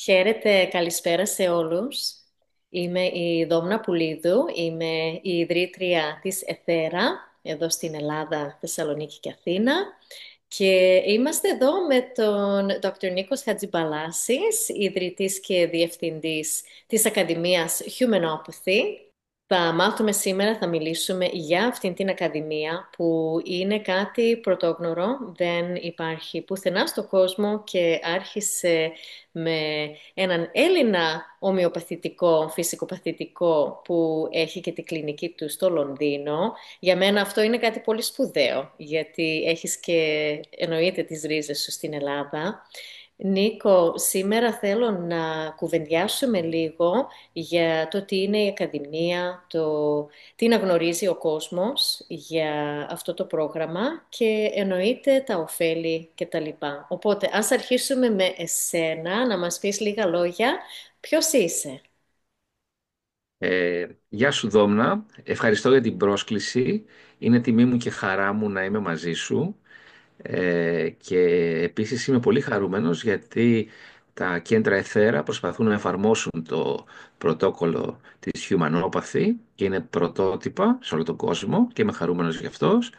Χαίρετε, καλησπέρα σε όλους. Είμαι η Δόμνα Πουλίδου, είμαι η ιδρύτρια της Εθέρα, εδώ στην Ελλάδα, Θεσσαλονίκη και Αθήνα. Και είμαστε εδώ με τον Dr. Νίκος Χατζιμπαλάσης, ιδρυτής και διευθυντής της Ακαδημίας Humanopathy. Θα μάθουμε σήμερα, θα μιλήσουμε για αυτήν την Ακαδημία που είναι κάτι πρωτόγνωρο, δεν υπάρχει πουθενά στον κόσμο και άρχισε με έναν Έλληνα ομοιοπαθητικό, φυσικοπαθητικό που έχει και τη κλινική του στο Λονδίνο. Για μένα αυτό είναι κάτι πολύ σπουδαίο, γιατί έχεις και εννοείται τις ρίζες σου στην Ελλάδα. Νίκο, σήμερα θέλω να κουβεντιάσουμε λίγο για το τι είναι η Ακαδημία, τι να γνωρίζει ο κόσμος για αυτό το πρόγραμμα και εννοείται τα ωφέλη και τα λοιπά. Οπότε, ας αρχίσουμε με εσένα, να μας πεις λίγα λόγια. Ποιος είσαι? Γεια σου Δόμνα, ευχαριστώ για την πρόσκληση. Είναι τιμή μου και χαρά μου να είμαι μαζί σου. Και επίσης είμαι πολύ χαρούμενος γιατί τα κέντρα Εθέρα προσπαθούν να εφαρμόσουν το πρωτόκολλο της Humanopathy και είναι πρωτότυπα σε όλο τον κόσμο και είμαι χαρούμενος γι' αυτός.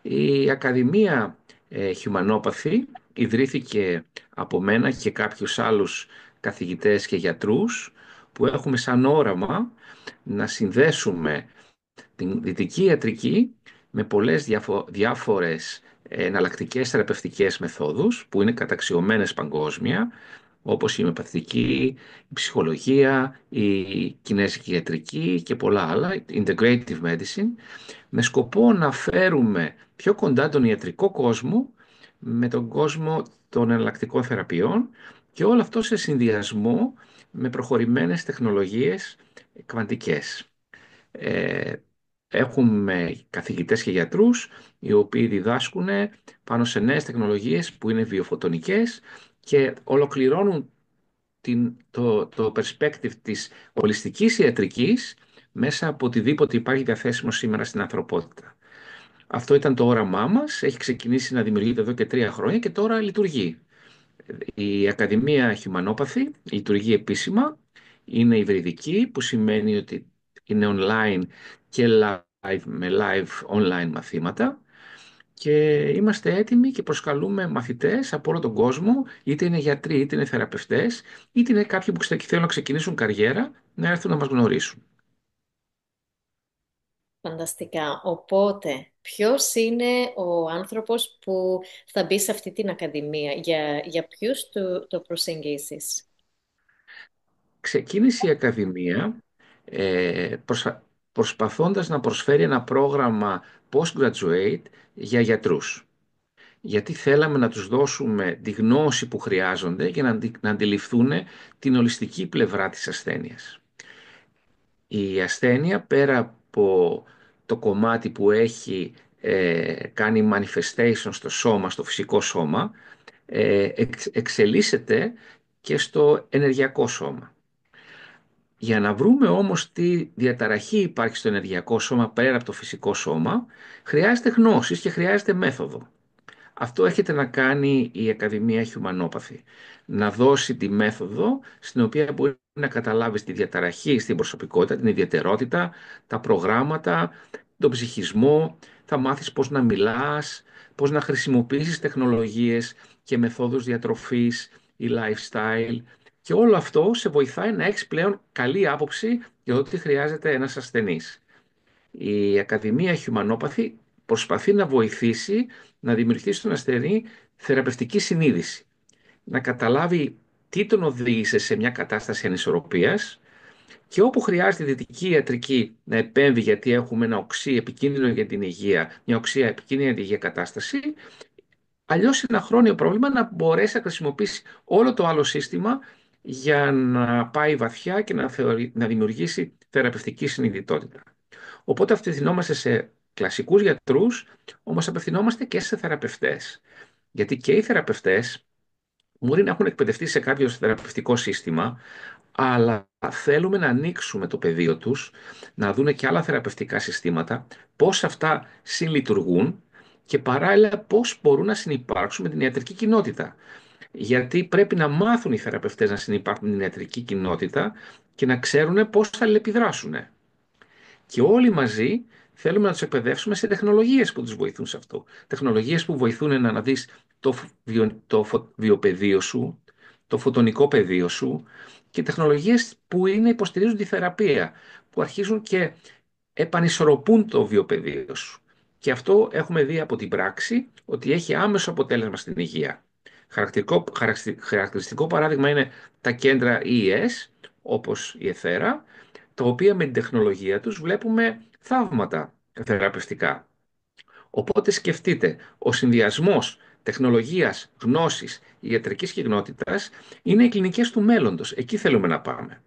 Η Ακαδημία Humanopathy ιδρύθηκε από μένα και κάποιους άλλους καθηγητές και γιατρούς που έχουμε σαν όραμα να συνδέσουμε την δυτική ιατρική με πολλές διάφορες εναλλακτικές θεραπευτικές μεθόδους που είναι καταξιωμένες παγκόσμια, όπως η ομοιοπαθητική, η ψυχολογία, η κινέζικη ιατρική και πολλά άλλα, integrative medicine, με σκοπό να φέρουμε πιο κοντά τον ιατρικό κόσμο με τον κόσμο των εναλλακτικών θεραπείων και όλο αυτό σε συνδυασμό με προχωρημένες τεχνολογίες κβαντικές. Ε, Έχουμε καθηγητές και γιατρούς οι οποίοι διδάσκουν πάνω σε νέες τεχνολογίες που είναι βιοφωτονικές και ολοκληρώνουν το perspective της ολιστικής ιατρικής μέσα από οτιδήποτε υπάρχει διαθέσιμο σήμερα στην ανθρωπότητα. Αυτό ήταν το όραμά μας, έχει ξεκινήσει να δημιουργείται εδώ και 3 χρόνια και τώρα λειτουργεί. Η Ακαδημία Humanopathy λειτουργεί επίσημα, είναι υβριδική που σημαίνει ότι είναι online και live με live online μαθήματα και είμαστε έτοιμοι και προσκαλούμε μαθητές από όλο τον κόσμο, είτε είναι γιατροί, είτε είναι θεραπευτές, είτε είναι κάποιοι που θέλουν να ξεκινήσουν καριέρα, να έρθουν να μας γνωρίσουν. Φανταστικά. Οπότε, ποιος είναι ο άνθρωπος που θα μπει σε αυτή την Ακαδημία? Για ποιους το προσεγγίσεις? Ξεκίνησε η Ακαδημία προσπαθώντας να προσφέρει ένα πρόγραμμα postgraduate για γιατρούς. Γιατί θέλαμε να τους δώσουμε τη γνώση που χρειάζονται για να αντιληφθούν την ολιστική πλευρά της ασθένειας. Η ασθένεια, πέρα από το κομμάτι που έχει κάνει manifestation στο σώμα, στο φυσικό σώμα, εξελίσσεται και στο ενεργειακό σώμα. Για να βρούμε όμως τι διαταραχή υπάρχει στο ενεργειακό σώμα πέρα από το φυσικό σώμα, χρειάζεται γνώσης και χρειάζεται μέθοδο. Αυτό έχετε να κάνει η Ακαδημία Humanopathy. Να δώσει τη μέθοδο στην οποία μπορεί να καταλάβεις τη διαταραχή στην προσωπικότητα, την ιδιαιτερότητα, τα προγράμματα, τον ψυχισμό, θα μάθεις πώς να μιλάς, πώς να χρησιμοποιήσεις τεχνολογίες και μεθόδους διατροφής ή lifestyle και όλο αυτό σε βοηθάει να έχεις πλέον καλή άποψη για το τι χρειάζεται ένας ασθενής. Η Ακαδημία Humanopathy προσπαθεί να βοηθήσει να δημιουργήσει στον ασθενή θεραπευτική συνείδηση. Να καταλάβει τι τον οδήγησε σε μια κατάσταση ανισορροπίας και όπου χρειάζεται η δυτική ιατρική να επέμβει γιατί έχουμε ένα οξύ επικίνδυνο για την υγεία, μια οξύ επικίνδυνη για την υγεία κατάσταση, αλλιώς ένα χρόνιο πρόβλημα να μπορέσει να χρησιμοποιήσει όλο το άλλο σύστημα για να πάει βαθιά και να δημιουργήσει θεραπευτική συνειδητότητα. Οπότε απευθυνόμαστε σε κλασικούς γιατρούς, όμως απευθυνόμαστε και σε θεραπευτές. Γιατί και οι θεραπευτές μπορεί να έχουν εκπαιδευτεί σε κάποιο θεραπευτικό σύστημα, αλλά θέλουμε να ανοίξουμε το πεδίο τους, να δούνε και άλλα θεραπευτικά συστήματα, πώς αυτά συλλειτουργούν και παράλληλα πώς μπορούν να συνυπάρξουν με την ιατρική κοινότητα. Γιατί πρέπει να μάθουν οι θεραπευτές να συνυπάρχουν στην ιατρική κοινότητα και να ξέρουν πώς θα αλληλεπιδράσουν. Και όλοι μαζί θέλουμε να τους εκπαιδεύσουμε σε τεχνολογίες που τους βοηθούν σε αυτό. Τεχνολογίες που βοηθούν να αναδείς το βιοπεδίο σου, το φωτονικό πεδίο σου, και τεχνολογίες που υποστηρίζουν τη θεραπεία, που αρχίζουν και επανισορροπούν το βιοπεδίο σου. Και αυτό έχουμε δει από την πράξη ότι έχει άμεσο αποτέλεσμα στην υγεία. Χαρακτηριστικό παράδειγμα είναι τα κέντρα EES, όπως η Εθέρα, τα οποία με την τεχνολογία τους βλέπουμε θαύματα θεραπευτικά. Οπότε σκεφτείτε, ο συνδυασμός τεχνολογίας, γνώσης, ιατρικής κοινότητας είναι οι κλινικές του μέλλοντος. Εκεί θέλουμε να πάμε.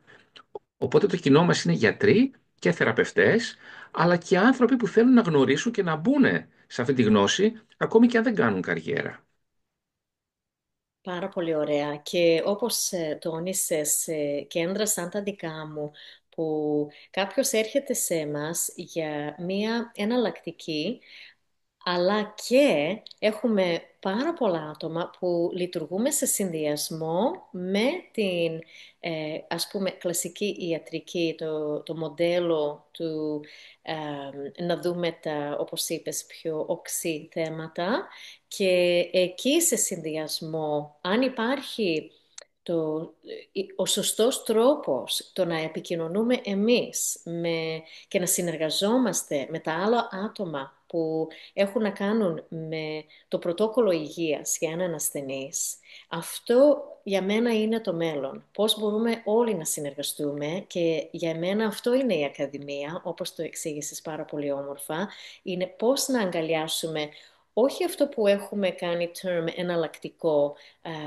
Οπότε το κοινό μας είναι γιατροί και θεραπευτές, αλλά και άνθρωποι που θέλουν να γνωρίσουν και να μπουν σε αυτή τη γνώση, ακόμη και αν δεν κάνουν καριέρα. Πάρα πολύ ωραία. Και όπως τόνισες, κέντρα σαν τα δικά μου, που κάποιος έρχεται σε εμάς για μία εναλλακτική, αλλά και έχουμε πάρα πολλά άτομα που λειτουργούμε σε συνδυασμό με την ας πούμε κλασική ιατρική, το μοντέλο του να δούμε τα, όπως είπες, πιο οξύ θέματα, και εκεί σε συνδυασμό, αν υπάρχει το, ο σωστός τρόπος το να επικοινωνούμε εμείς και να συνεργαζόμαστε με τα άλλα άτομα που έχουν να κάνουν με το πρωτόκολλο υγείας για έναν ασθενής, αυτό για μένα είναι το μέλλον. Πώς μπορούμε όλοι να συνεργαστούμε, και για μένα αυτό είναι η Ακαδημία, όπως το εξήγησες πάρα πολύ όμορφα, είναι πώς να αγκαλιάσουμε όχι αυτό που έχουμε κάνει term εναλλακτικό.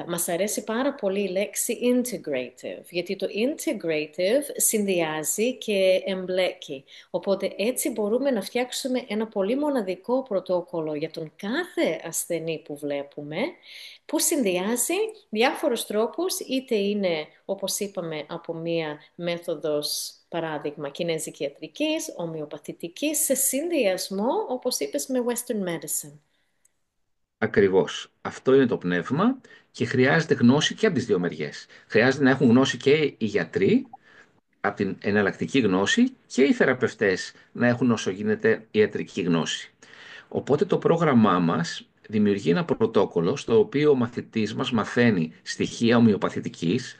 Μας αρέσει πάρα πολύ η λέξη integrative, γιατί το integrative συνδυάζει και εμπλέκει. Οπότε έτσι μπορούμε να φτιάξουμε ένα πολύ μοναδικό πρωτόκολλο για τον κάθε ασθενή που βλέπουμε, που συνδυάζει διάφορους τρόπους, είτε είναι, όπως είπαμε, από μία μέθοδος, παράδειγμα, κινέζικη ιατρικής, ομοιοπαθητικής, σε συνδυασμό, όπως είπες, με Western medicine. Ακριβώς. Αυτό είναι το πνεύμα και χρειάζεται γνώση και από τις δύο μεριές. Χρειάζεται να έχουν γνώση και οι γιατροί, από την εναλλακτική γνώση, και οι θεραπευτές να έχουν όσο γίνεται ιατρική γνώση. Οπότε το πρόγραμμά μας δημιουργεί ένα πρωτόκολλο στο οποίο ο μαθητής μας μαθαίνει στοιχεία ομοιοπαθητικής.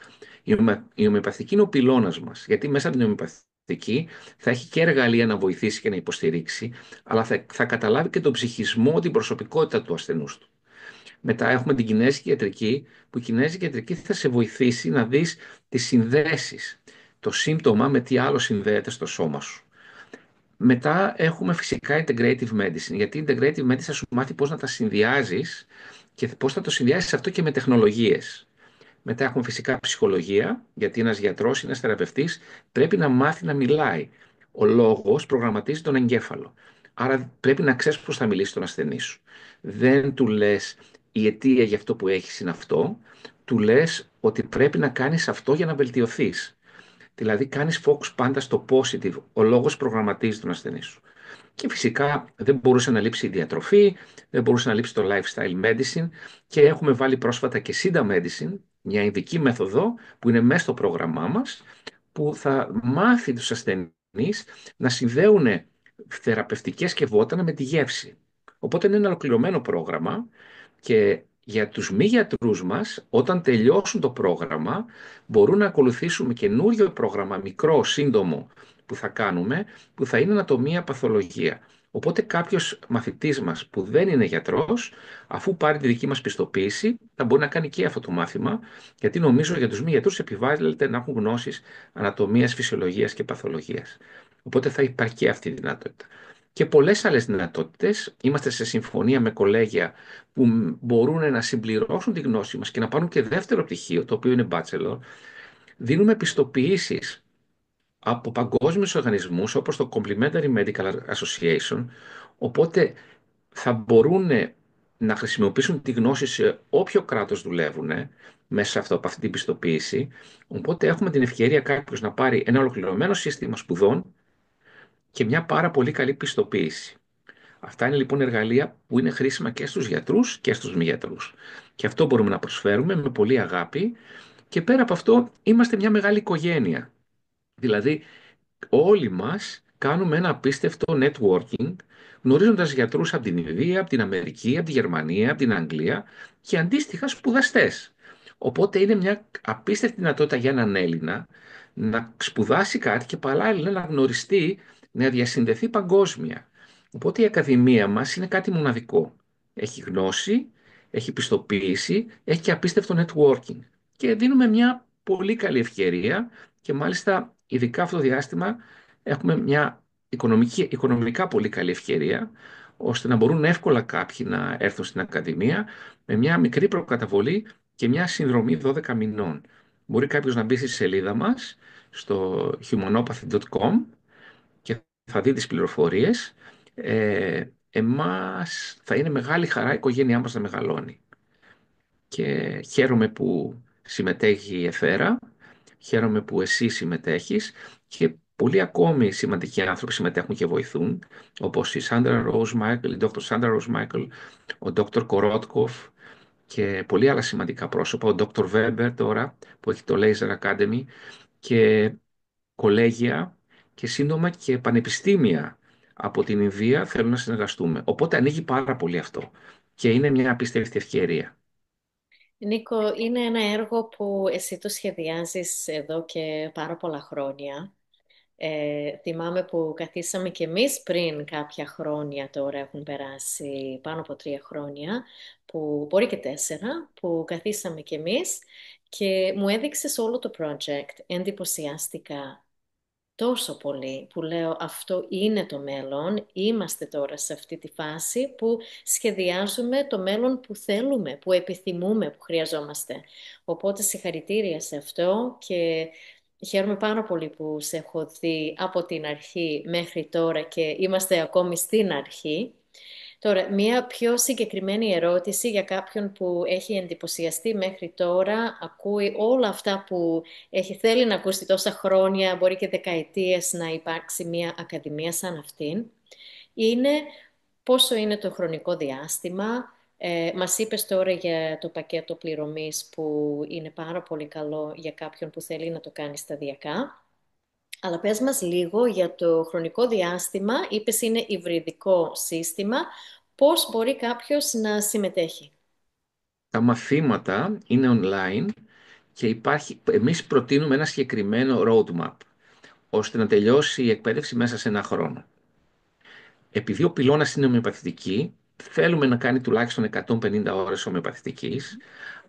Η ομοιοπαθητική είναι ο πυλώνας μας, γιατί μέσα από την ομοιοπαθητική θα έχει και εργαλεία να βοηθήσει και να υποστηρίξει, αλλά θα καταλάβει και τον ψυχισμό, την προσωπικότητα του ασθενούς του. Μετά έχουμε την κινέζικη ιατρική, που η κινέζικη ιατρική θα σε βοηθήσει να δεις τις συνδέσεις, το σύμπτωμα με τι άλλο συνδέεται στο σώμα σου. Μετά έχουμε φυσικά integrative medicine, γιατί η integrative medicine θα σου μάθει πώς να τα συνδυάζεις και πώς θα το συνδυάσεις αυτό και με τεχνολογίες. Μετά έχουμε φυσικά ψυχολογία, γιατί ένας γιατρός, ένας θεραπευτής πρέπει να μάθει να μιλάει. Ο λόγος προγραμματίζει τον εγκέφαλο. Άρα πρέπει να ξέρεις πώς θα μιλήσει στον ασθενή σου. Δεν του λες η αιτία για αυτό που έχεις είναι αυτό, του λες ότι πρέπει να κάνεις αυτό για να βελτιωθείς. Δηλαδή κάνεις focus πάντα στο positive. Ο λόγος προγραμματίζει τον ασθενή σου. Και φυσικά δεν μπορούσε να λείψει η διατροφή, δεν μπορούσε να λείψει το lifestyle medicine, και έχουμε βάλει πρόσφατα και SIDA medicine, μια ειδική μέθοδο που είναι μέσα στο πρόγραμμά μας, που θα μάθει τους ασθενείς να συνδέουν θεραπευτικές και βότανα με τη γεύση. Οπότε είναι ένα ολοκληρωμένο πρόγραμμα, και για τους μη γιατρούς μας, όταν τελειώσουν το πρόγραμμα, μπορούν να ακολουθήσουμε καινούριο πρόγραμμα, μικρό, σύντομο, που θα κάνουμε, που θα είναι ανατομία παθολογία. Οπότε κάποιος μαθητής μας που δεν είναι γιατρός, αφού πάρει τη δική μας πιστοποίηση, θα μπορεί να κάνει και αυτό το μάθημα, γιατί νομίζω για τους μη γιατρούς επιβάλλεται να έχουν γνώσεις ανατομίας, φυσιολογίας και παθολογίας. Οπότε θα υπάρχει και αυτή η δυνατότητα. Και πολλές άλλες δυνατότητες. Είμαστε σε συμφωνία με κολέγια που μπορούν να συμπληρώσουν τη γνώση μας και να πάρουν και δεύτερο πτυχίο, το οποίο είναι bachelor. Δίνουμε πιστοποιήσεις από παγκόσμιους οργανισμούς όπως το Complementary Medical Association, οπότε θα μπορούν να χρησιμοποιήσουν τη γνώση σε όποιο κράτος δουλεύουν μέσα σε αυτό, από αυτή την πιστοποίηση. Οπότε έχουμε την ευκαιρία κάποιος να πάρει ένα ολοκληρωμένο σύστημα σπουδών και μια πάρα πολύ καλή πιστοποίηση. Αυτά είναι λοιπόν εργαλεία που είναι χρήσιμα και στους γιατρούς και στους μη γιατρούς. Και αυτό μπορούμε να προσφέρουμε με πολύ αγάπη. Και πέρα από αυτό, είμαστε μια μεγάλη οικογένεια. Δηλαδή, όλοι μας κάνουμε ένα απίστευτο networking, γνωρίζοντας γιατρούς από την Ινδία, από την Αμερική, από τη Γερμανία, από την Αγγλία και αντίστοιχα σπουδαστές. Οπότε είναι μια απίστευτη δυνατότητα για έναν Έλληνα να σπουδάσει κάτι και παράλληλα να γνωριστεί, να διασυνδεθεί παγκόσμια. Οπότε η Ακαδημία μας είναι κάτι μοναδικό. Έχει γνώση, έχει πιστοποίηση, έχει και απίστευτο networking. Και δίνουμε μια πολύ καλή ευκαιρία και μάλιστα ειδικά αυτό το διάστημα έχουμε μια οικονομικά πολύ καλή ευκαιρία ώστε να μπορούν εύκολα κάποιοι να έρθουν στην Ακαδημία με μια μικρή προκαταβολή και μια συνδρομή 12 μηνών. Μπορεί κάποιος να μπει στη σελίδα μας στο humanopathy.com και θα δει τις πληροφορίες. Εμάς θα είναι μεγάλη χαρά η οικογένειά μας να μεγαλώνει. Και χαίρομαι που συμμετέχει η Εφέρα. Χαίρομαι που εσύ συμμετέχεις και πολλοί ακόμη σημαντικοί άνθρωποι συμμετέχουν και βοηθούν, όπως η Σάντρα Ροζ Μάικλ, η Dr. Σάντρα Ροζ Μάικλ, ο Dr. Κορότκοφ και πολλοί άλλα σημαντικά πρόσωπα, ο Dr. Βέμπερ τώρα που έχει το Laser Academy και κολέγια και σύντομα και πανεπιστήμια από την Ινδία θέλουν να συνεργαστούμε. Οπότε ανοίγει πάρα πολύ αυτό και είναι μια απίστευτη ευκαιρία. Νίκο, είναι ένα έργο που εσύ το σχεδιάζεις εδώ και πάρα πολλά χρόνια. Θυμάμαι που καθίσαμε και εμείς πριν κάποια χρόνια, τώρα έχουν περάσει πάνω από 3 χρόνια, που μπορεί και 4, που καθίσαμε και εμείς και μου έδειξες όλο το project. Εντυπωσιάστηκα τόσο πολύ που λέω αυτό είναι το μέλλον. Είμαστε τώρα σε αυτή τη φάση που σχεδιάζουμε το μέλλον που θέλουμε, που επιθυμούμε, που χρειαζόμαστε. Οπότε συγχαρητήρια σε αυτό και χαίρομαι πάρα πολύ που σε έχω δει από την αρχή μέχρι τώρα και είμαστε ακόμη στην αρχή. Τώρα, μία πιο συγκεκριμένη ερώτηση για κάποιον που έχει εντυπωσιαστεί μέχρι τώρα, ακούει όλα αυτά που θέλει να ακούσει τόσα χρόνια, μπορεί και δεκαετίες να υπάρξει μία ακαδημία σαν αυτήν, είναι πόσο είναι το χρονικό διάστημα. Μας είπες τώρα για το πακέτο πληρωμής που είναι πάρα πολύ καλό για κάποιον που θέλει να το κάνει σταδιακά. Αλλά πες μας λίγο για το χρονικό διάστημα. Είπες είναι υβριδικό σύστημα. Πώς μπορεί κάποιος να συμμετέχει? Τα μαθήματα είναι online και εμείς προτείνουμε ένα συγκεκριμένο roadmap ώστε να τελειώσει η εκπαίδευση μέσα σε 1 χρόνο. Επειδή ο πυλώνας είναι ομοιοπαθητική, θέλουμε να κάνει τουλάχιστον 150 ώρες ομοιοπαθητικής,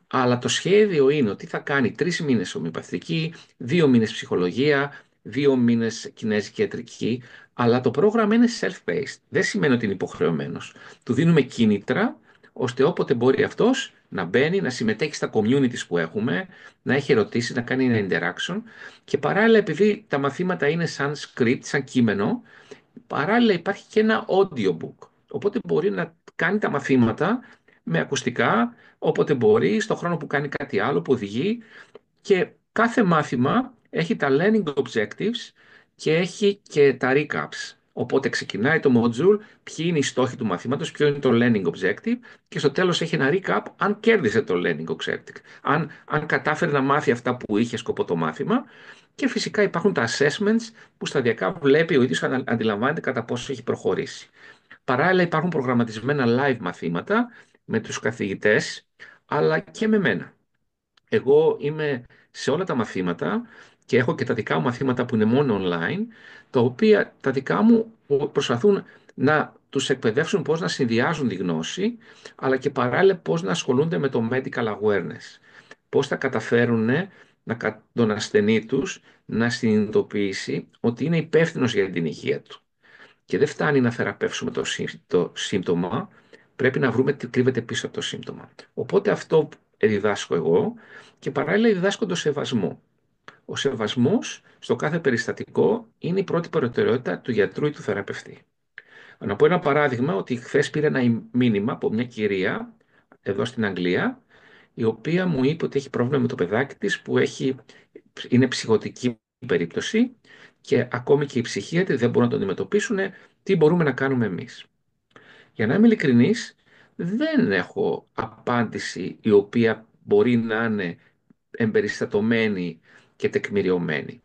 αλλά το σχέδιο είναι ότι θα κάνει 3 μήνες ομοιοπαθητική, 2 μήνες ψυχολογία, 2 μήνες κινέζικη ιατρική, αλλά το πρόγραμμα είναι self-paced. Δεν σημαίνει ότι είναι υποχρεωμένος. Του δίνουμε κίνητρα, ώστε όποτε μπορεί αυτός να μπαίνει, να συμμετέχει στα communities που έχουμε, να έχει ερωτήσεις, να κάνει ένα interaction και παράλληλα επειδή τα μαθήματα είναι σαν script, σαν κείμενο, παράλληλα υπάρχει και ένα audiobook. Οπότε μπορεί να κάνει τα μαθήματα με ακουστικά, όποτε μπορεί, στο χρόνο που κάνει κάτι άλλο, που οδηγεί. Και κάθε μάθημα έχει τα learning objectives και έχει και τα recaps. Οπότε ξεκινάει το module, ποιοι είναι οι στόχοι του μαθήματος, ποιο είναι το learning objective και στο τέλος έχει ένα recap αν κέρδισε το learning objective. Αν κατάφερε να μάθει αυτά που είχε σκοπό το μάθημα. Και φυσικά υπάρχουν τα assessments που σταδιακά βλέπει ο ίδιος αντιλαμβάνεται κατά πόσο έχει προχωρήσει. Παράλληλα υπάρχουν προγραμματισμένα live μαθήματα με τους καθηγητές αλλά και με μένα. Εγώ είμαι σε όλα τα μαθήματα και έχω και τα δικά μου μαθήματα που είναι μόνο online, τα οποία τα δικά μου προσπαθούν να τους εκπαιδεύσουν πώς να συνδυάζουν τη γνώση, αλλά και παράλληλα πώς να ασχολούνται με το medical awareness. Πώς θα καταφέρουν τον ασθενή τους να συνειδητοποιήσει ότι είναι υπεύθυνος για την υγεία του. Και δεν φτάνει να θεραπεύσουμε το σύμπτωμα, πρέπει να βρούμε τι κρύβεται πίσω από το σύμπτωμα. Οπότε αυτό διδάσκω εγώ και παράλληλα διδάσκω το σεβασμό. Ο σεβασμός στο κάθε περιστατικό είναι η πρώτη προτεραιότητα του γιατρού ή του θεραπευτή. Να πω ένα παράδειγμα ότι χθε πήρα ένα μήνυμα από μια κυρία εδώ στην Αγγλία η οποία μου είπε ότι έχει πρόβλημα με το παιδάκι της που είναι ψυχοτική περίπτωση και ακόμη και οι ψυχίατροι δεν μπορούν να το αντιμετωπίσουν. Τι μπορούμε να κάνουμε εμείς? Για να είμαι ειλικρινής, δεν έχω απάντηση η οποία μπορεί να είναι εμπεριστατωμένη και τεκμηριωμένη.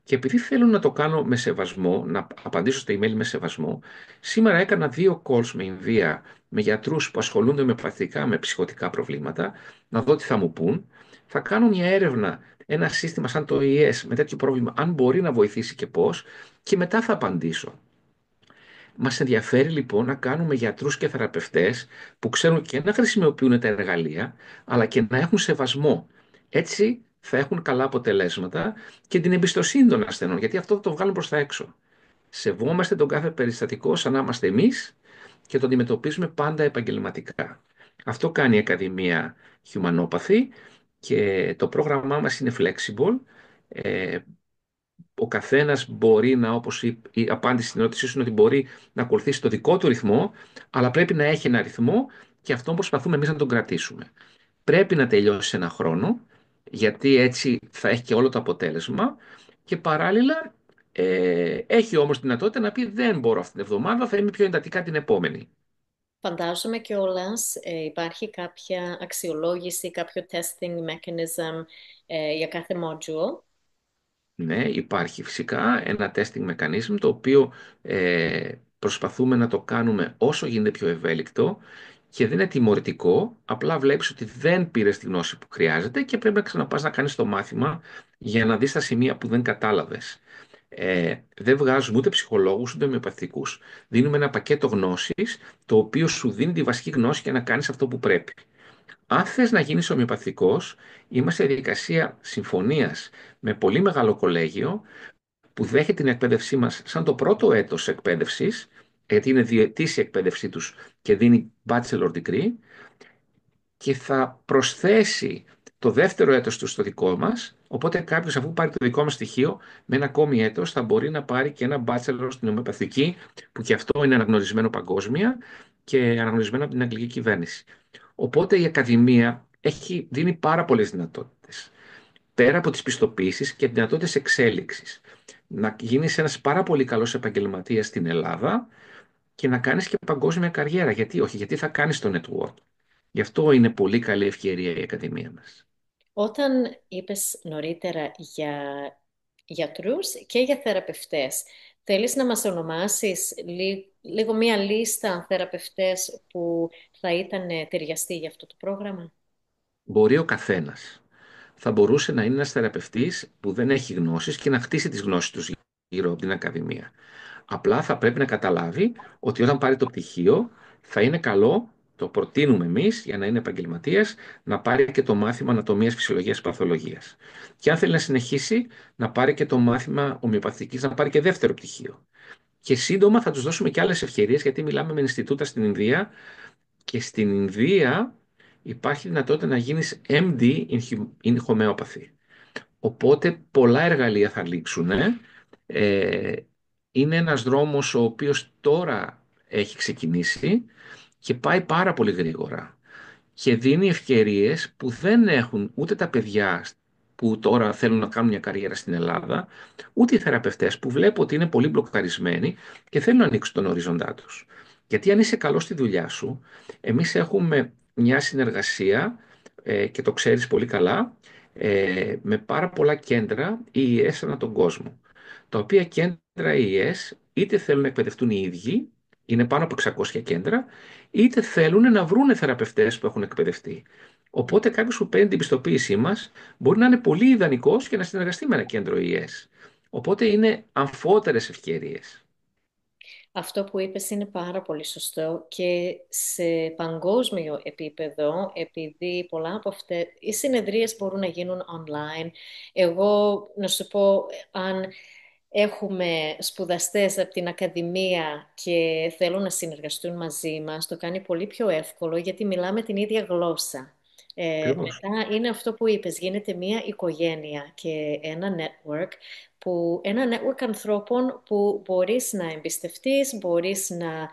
Και επειδή θέλω να το κάνω με σεβασμό, να απαντήσω στο email με σεβασμό, σήμερα έκανα 2 calls με Ινδία, με γιατρούς που ασχολούνται με παθητικά, με ψυχωτικά προβλήματα, να δω τι θα μου πούν. Θα κάνω μια έρευνα, ένα σύστημα σαν το ΙΕΣ με τέτοιο πρόβλημα, αν μπορεί να βοηθήσει και πώς, και μετά θα απαντήσω. Μας ενδιαφέρει λοιπόν να κάνουμε γιατρούς και θεραπευτές που ξέρουν και να χρησιμοποιούν τα εργαλεία, αλλά και να έχουν σεβασμό. Έτσι θα έχουν καλά αποτελέσματα και την εμπιστοσύνη των ασθενών, γιατί αυτό θα το βγάλουν προς τα έξω. Σεβόμαστε τον κάθε περιστατικό σαν να είμαστε εμείς και το αντιμετωπίζουμε πάντα επαγγελματικά. Αυτό κάνει η Ακαδημία Humanopathy και το πρόγραμμά μας είναι flexible. Ε, ο καθένας μπορεί να, όπως η απάντηση στην ερώτησή σου είναι ότι μπορεί να ακολουθήσει το δικό του ρυθμό, αλλά πρέπει να έχει ένα ρυθμό και αυτό προσπαθούμε εμείς να τον κρατήσουμε. Πρέπει να τελειώσει σε ένα χρόνο, γιατί έτσι θα έχει και όλο το αποτέλεσμα και παράλληλα έχει όμως δυνατότητα να πει δεν μπορώ αυτήν την εβδομάδα, θα είμαι πιο εντατικά την επόμενη. Φαντάζομαι κιόλας υπάρχει κάποια αξιολόγηση, κάποιο testing mechanism για κάθε module. Ναι, υπάρχει φυσικά ένα testing mechanism το οποίο προσπαθούμε να το κάνουμε όσο γίνεται πιο ευέλικτο και δεν είναι τιμωρητικό, απλά βλέπεις ότι δεν πήρες τη γνώση που χρειάζεται και πρέπει να ξαναπάς να κάνεις το μάθημα για να δεις τα σημεία που δεν κατάλαβες. Δεν βγάζουμε ούτε ψυχολόγους ούτε ομοιοπαθικούς. Δίνουμε ένα πακέτο γνώσης το οποίο σου δίνει τη βασική γνώση για να κάνεις αυτό που πρέπει. Αν θες να γίνεις ομοιοπαθικός, είμαστε σε διαδικασία συμφωνίας με πολύ μεγάλο κολέγιο που δέχεται την εκπαίδευσή μας σαν το πρώτο έτος εκπαίδευσης, γιατί είναι διετής η εκπαίδευσή τους και δίνει bachelor degree, και θα προσθέσει το δεύτερο έτος του στο δικό μας, οπότε κάποιος αφού πάρει το δικό μας στοιχείο, με ένα ακόμη έτος θα μπορεί να πάρει και ένα bachelor στην ομοιοπαθική, που και αυτό είναι αναγνωρισμένο παγκόσμια και αναγνωρισμένο από την αγγλική κυβέρνηση. Οπότε η Ακαδημία δίνει πάρα πολλές δυνατότητες. Πέρα από τις πιστοποίησεις και δυνατότητες εξέλιξης. Να γίνεις ένας πάρα πολύ καλός επαγγελματίας στην Ελλάδα και να κάνεις και παγκόσμια καριέρα. Γιατί όχι, γιατί θα κάνεις το network. Γι' αυτό είναι πολύ καλή ευκαιρία η Ακαδημία μας. Όταν είπες νωρίτερα για γιατρούς και για θεραπευτές, θέλεις να μας ονομάσεις λίγο μία λίστα θεραπευτές που θα ήταν ταιριαστή για αυτό το πρόγραμμα? Μπορεί ο καθένας. Θα μπορούσε να είναι ένας θεραπευτής που δεν έχει γνώσεις και να χτίσει τις γνώσεις τους γύρω από την Ακαδημία. Απλά θα πρέπει να καταλάβει ότι όταν πάρει το πτυχίο θα είναι καλό, το προτείνουμε εμείς για να είναι επαγγελματίας, να πάρει και το μάθημα ανατομίας, φυσιολογίας, παθολογίας. Και αν θέλει να συνεχίσει, να πάρει και το μάθημα ομοιοπαθητικής, να πάρει και δεύτερο πτυχίο. Και σύντομα θα τους δώσουμε και άλλες ευκαιρίες, γιατί μιλάμε με Ινστιτούτα στην Ινδία και στην Ινδία υπάρχει δυνατότητα να γίνεις MD in homeopathy. Οπότε πολλά εργαλεία θα λείψουν. Είναι ένας δρόμος ο οποίος τώρα έχει ξεκινήσει και πάει πάρα πολύ γρήγορα και δίνει ευκαιρίες που δεν έχουν ούτε τα παιδιά που τώρα θέλουν να κάνουν μια καριέρα στην Ελλάδα, ούτε οι θεραπευτές που βλέπω ότι είναι πολύ μπλοκαρισμένοι και θέλουν να ανοίξουν τον οριζοντά τους. Γιατί αν είσαι καλός στη δουλειά σου, εμείς έχουμε μια συνεργασία και το ξέρεις πολύ καλά, με πάρα πολλά κέντρα ΙΕΣ ανά τον κόσμο. Τα οποία κέντρα ΙΕΣ είτε θέλουν να εκπαιδευτούν οι ίδιοι, είναι πάνω από 600 κέντρα, είτε θέλουν να βρουν θεραπευτές που έχουν εκπαιδευτεί. Οπότε κάποιο που παίρνει την πιστοποίησή μας μπορεί να είναι πολύ ιδανικός και να συνεργαστεί με ένα κέντρο ΙΕΣ. Οπότε είναι αμφότερες ευκαιρίες. Αυτό που είπες είναι πάρα πολύ σωστό και σε παγκόσμιο επίπεδο, επειδή πολλά από αυτές οι συνεδρίες μπορούν να γίνουν online. Εγώ, να σου πω, αν έχουμε σπουδαστές από την Ακαδημία και θέλουν να συνεργαστούν μαζί μας, το κάνει πολύ πιο εύκολο γιατί μιλάμε την ίδια γλώσσα. Ακριβώς. Μετά είναι αυτό που είπες, γίνεται μια οικογένεια και ένα network ανθρώπων που μπορείς να εμπιστευτείς, μπορείς να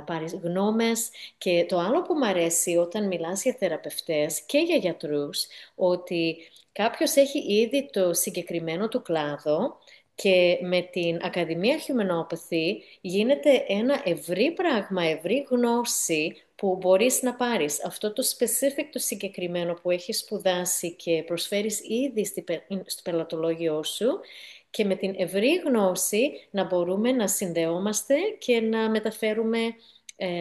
πάρεις γνώμες. Και το άλλο που μου αρέσει όταν μιλάς για θεραπευτές και για γιατρούς, ότι κάποιος έχει ήδη το συγκεκριμένο του κλάδο, Και με την Ακαδημία Humanopathy γίνεται ένα ευρύ πράγμα, ευρύ γνώση που μπορείς να πάρεις. Αυτό το specific, το συγκεκριμένο που έχεις σπουδάσει και προσφέρεις ήδη στο πελατολόγιο σου, και με την ευρύ γνώση να μπορούμε να συνδεόμαστε και να μεταφέρουμε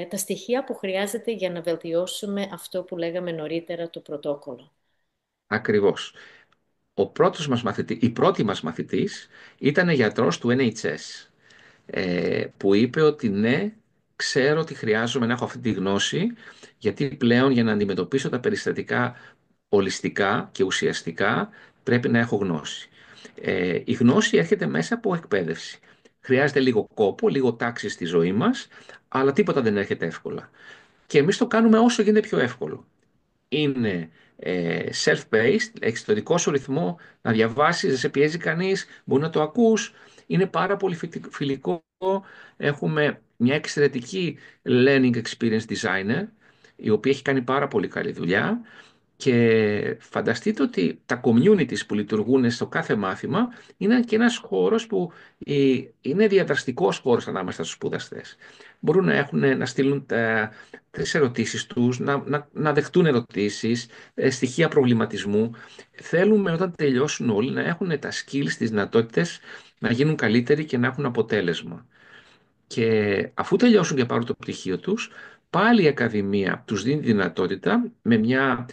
τα στοιχεία που χρειάζεται για να βελτιώσουμε αυτό που λέγαμε νωρίτερα, το πρωτόκολλο. Ακριβώς. Η πρώτη μας μαθητής ήταν γιατρός του NHS, που είπε ότι ναι, ξέρω ότι χρειάζομαι να έχω αυτή τη γνώση, γιατί πλέον για να αντιμετωπίσω τα περιστατικά ολιστικά και ουσιαστικά πρέπει να έχω γνώση. Η γνώση έρχεται μέσα από εκπαίδευση. Χρειάζεται λίγο κόπο, λίγο τάξη στη ζωή μας, αλλά τίποτα δεν έρχεται εύκολα. Και εμείς το κάνουμε όσο γίνεται πιο εύκολο. Είναι self-paced, έχεις το δικό σου ρυθμό να διαβάσεις, δεν σε πιέζει κανείς, μπορεί να το ακούς, είναι πάρα πολύ φιλικό. Έχουμε μια εξαιρετική learning experience designer, η οποία έχει κάνει πάρα πολύ καλή δουλειά, και φανταστείτε ότι τα communities που λειτουργούν στο κάθε μάθημα είναι και ένας χώρος που είναι διαδραστικός χώρος ανάμεσα στους σπουδαστές. Μπορούν να στείλουν τις ερωτήσεις τους, να δεχτούν ερωτήσεις, στοιχεία προβληματισμού. Θέλουμε όταν τελειώσουν όλοι να έχουν τα skills, τις δυνατότητες να γίνουν καλύτεροι και να έχουν αποτέλεσμα. Και αφού τελειώσουν και πάρουν το πτυχίο τους, πάλι η Ακαδημία τους δίνει τη δυνατότητα με μια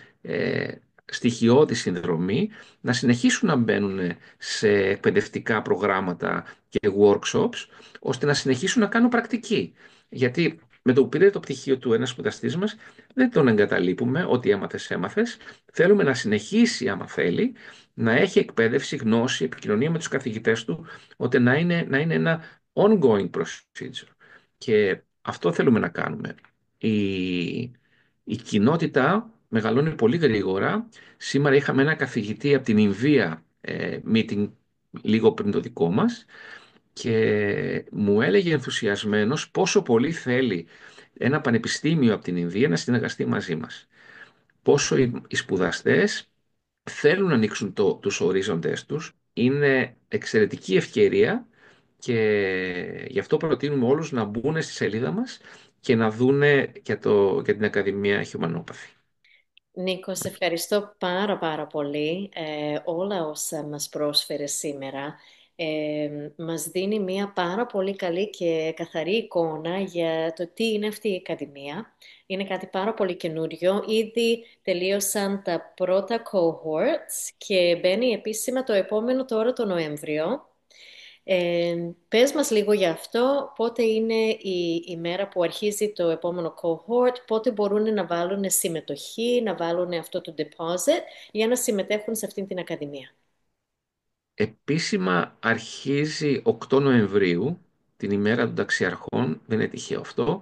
στοιχειώδη συνδρομή να συνεχίσουν να μπαίνουν σε εκπαιδευτικά προγράμματα και workshops, ώστε να συνεχίσουν να κάνουν πρακτική. Γιατί με το που πήρε το πτυχίο του ένας σπουδαστής μας, δεν τον εγκαταλείπουμε, ότι έμαθες, έμαθες. Θέλουμε να συνεχίσει, άμα θέλει, να έχει εκπαίδευση, γνώση, επικοινωνία με τους καθηγητές του, ώστε να είναι ένα ongoing procedure. Και αυτό θέλουμε να κάνουμε. Η κοινότητα μεγαλώνει πολύ γρήγορα. Σήμερα είχαμε ένα καθηγητή από την Ινδία meeting λίγο πριν το δικό μας, και μου έλεγε ενθουσιασμένος πόσο πολύ θέλει ένα πανεπιστήμιο από την Ινδία να συνεργαστεί μαζί μας. Πόσο οι σπουδαστές θέλουν να ανοίξουν τους ορίζοντες τους. Είναι εξαιρετική ευκαιρία, και γι' αυτό προτείνουμε όλους να μπουν στη σελίδα μας και να δούνε για την Ακαδημία Χιουμανόπαθη. Νίκο, σε ευχαριστώ πάρα πολύ. Όλα όσα μας πρόσφερε σήμερα μας δίνει μια πάρα πολύ καλή και καθαρή εικόνα για το τι είναι αυτή η Ακαδημία. Είναι κάτι πάρα πολύ καινούριο. Ήδη τελείωσαν τα πρώτα cohorts και μπαίνει επίσημα το επόμενο τώρα το Νοέμβριο. Πες μας λίγο για αυτό, πότε είναι η μέρα που αρχίζει το επόμενο cohort, πότε μπορούν να βάλουν συμμετοχή, να βάλουν αυτό το deposit για να συμμετέχουν σε αυτήν την ακαδημία. Επίσημα αρχίζει 8 Νοεμβρίου, την ημέρα των ταξιαρχών, δεν είναι τυχαίο αυτό,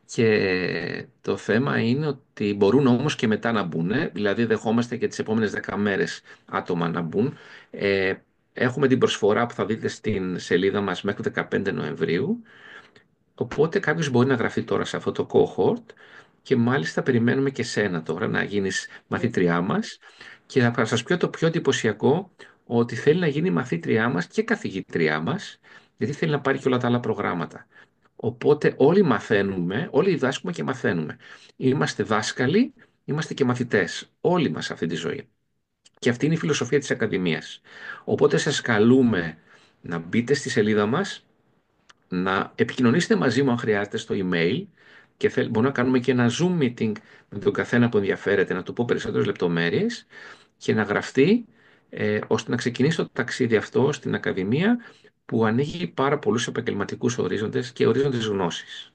και το θέμα είναι ότι μπορούν όμως και μετά να μπουν, δηλαδή δεχόμαστε και τις επόμενες 10 μέρες άτομα να μπουν. Ε, Έχουμε την προσφορά που θα δείτε στην σελίδα μας μέχρι 15 Νοεμβρίου, οπότε κάποιος μπορεί να γραφτεί τώρα σε αυτό το cohort, και μάλιστα περιμένουμε και σένα τώρα να γίνεις μαθήτριά μας, και θα σας πω το πιο εντυπωσιακό, ότι θέλει να γίνει μαθήτριά μας και καθηγήτριά μας, γιατί θέλει να πάρει και όλα τα άλλα προγράμματα. Οπότε όλοι μαθαίνουμε, όλοι διδάσκουμε και μαθαίνουμε. Είμαστε δάσκαλοι, είμαστε και μαθητές, όλοι μας αυτή τη ζωή. Και αυτή είναι η φιλοσοφία της Ακαδημίας. Οπότε σας καλούμε να μπείτε στη σελίδα μας, να επικοινωνήσετε μαζί μου αν χρειάζεται στο email, και μπορούμε να κάνουμε και ένα Zoom meeting με τον καθένα που ενδιαφέρεται, να του πω περισσότερες λεπτομέρειες, και να γραφτεί, ώστε να ξεκινήσει το ταξίδι αυτό στην Ακαδημία, που ανοίγει πάρα πολλούς επαγγελματικούς ορίζοντες και ορίζοντες γνώσης.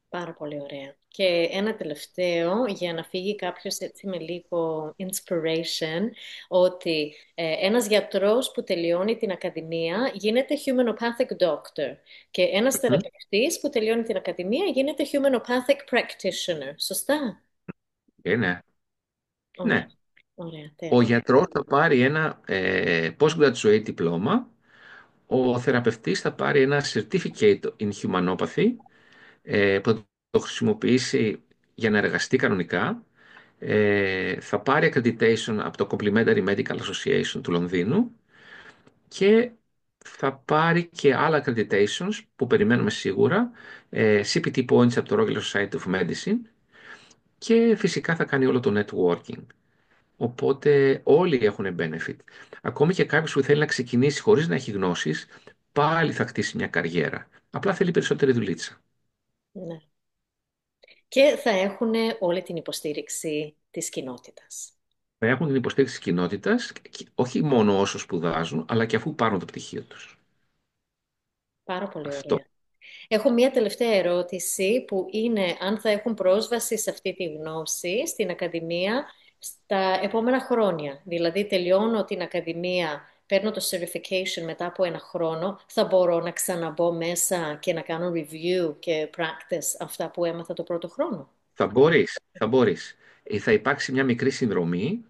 Πάρα πολύ ωραία. Και ένα τελευταίο, για να φύγει κάποιος έτσι με λίγο inspiration, ότι ένας γιατρός που τελειώνει την ακαδημία γίνεται humanopathic doctor και ένας Μμμ. θεραπευτής που τελειώνει την ακαδημία γίνεται humanopathic practitioner. Σωστά? Ναι, Ωραία, ναι. ωραία, Ο τέλεια. γιατρός θα πάρει ένα postgraduate διπλώμα, ο θεραπευτής θα πάρει ένα certificate in humanopathy, που θα το χρησιμοποιήσει για να εργαστεί κανονικά. Θα πάρει accreditation από το Complementary Medical Association του Λονδίνου, και θα πάρει και άλλα accreditations που περιμένουμε σίγουρα, CPT points από το Royal Society of Medicine και φυσικά θα κάνει όλο το networking. Οπότε όλοι έχουν benefit. Ακόμη και κάποιος που θέλει να ξεκινήσει χωρίς να έχει γνώσεις, πάλι θα χτίσει μια καριέρα. Απλά θέλει περισσότερη δουλίτσα. Ναι. Και θα έχουν όλη την υποστήριξη της κοινότητας. Θα έχουν την υποστήριξη της κοινότητας, όχι μόνο όσο σπουδάζουν, αλλά και αφού πάρουν το πτυχίο τους. Πάρα πολύ Αυτό. ωραία. Έχω μία τελευταία ερώτηση που είναι αν θα έχουν πρόσβαση σε αυτή τη γνώση στην Ακαδημία στα επόμενα χρόνια. Δηλαδή τελειώνω την Ακαδημία, παίρνω το certification μετά από ένα χρόνο, θα μπορώ να ξαναμπω μέσα και να κάνω review και practice αυτά που έμαθα το πρώτο χρόνο. Θα μπορείς, θα μπορείς. Θα υπάρξει μια μικρή συνδρομή,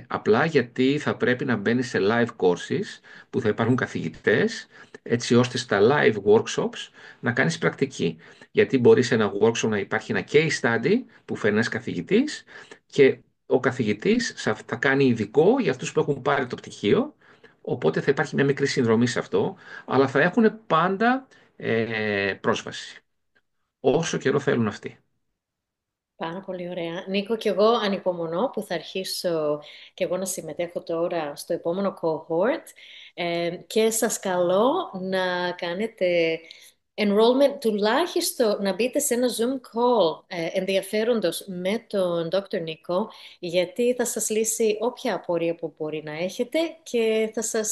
απλά γιατί θα πρέπει να μπαίνεις σε live courses που θα υπάρχουν καθηγητές, έτσι ώστε στα live workshops να κάνεις πρακτική. Γιατί μπορεί σε ένα workshop να υπάρχει ένα case study που φέρνει ένας καθηγητής και ο καθηγητής θα κάνει ειδικό για αυτούς που έχουν πάρει το πτυχίο, οπότε θα υπάρχει μια μικρή συνδρομή σε αυτό, αλλά θα έχουν πάντα πρόσβαση, όσο καιρό θέλουν αυτοί. Πάρα πολύ ωραία. Νίκο, και εγώ ανυπομονώ που θα αρχίσω και εγώ να συμμετέχω τώρα στο επόμενο cohort και σας καλώ να κάνετε enrollment, τουλάχιστον να μπείτε σε ένα Zoom call ενδιαφέροντος με τον Dr. Νίκο, γιατί θα σας λύσει όποια απορία που μπορεί να έχετε και θα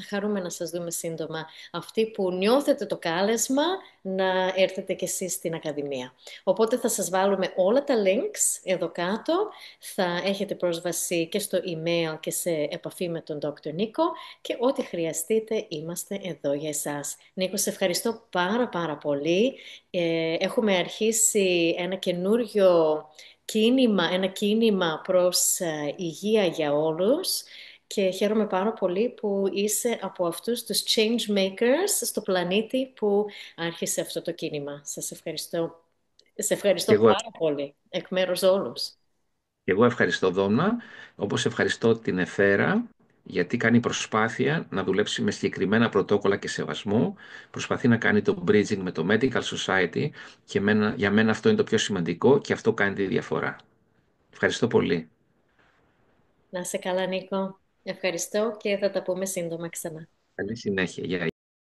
χαρούμε να σας δούμε σύντομα. Αυτοί που νιώθετε το κάλεσμα να έρθετε κι εσείς στην Ακαδημία. Οπότε θα σας βάλουμε όλα τα links εδώ κάτω. Θα έχετε πρόσβαση και στο email και σε επαφή με τον Dr. Νίκο και ό,τι χρειαστείτε είμαστε εδώ για εσάς. Νίκο, σε ευχαριστώ πάρα πολύ. Έχουμε αρχίσει ένα καινούριο κίνημα, ένα κίνημα προς υγεία για όλους και χαίρομαι πάρα πολύ που είσαι από αυτούς τους change makers στο πλανήτη που άρχισε αυτό το κίνημα. Σας ευχαριστώ. Σε Και ευχαριστώ εγώ πάρα πολύ, εκ μέρους όλους. Και εγώ ευχαριστώ Δόμνα, όπως ευχαριστώ την Εθέρα, γιατί κάνει προσπάθεια να δουλέψει με συγκεκριμένα πρωτόκολλα και σεβασμό, προσπαθεί να κάνει το bridging με το Medical Society και για μένα αυτό είναι το πιο σημαντικό και αυτό κάνει τη διαφορά. Ευχαριστώ πολύ. Να είσαι καλά, Νίκο. Ευχαριστώ και θα τα πούμε σύντομα ξανά. Καλή συνέχεια. Γεια.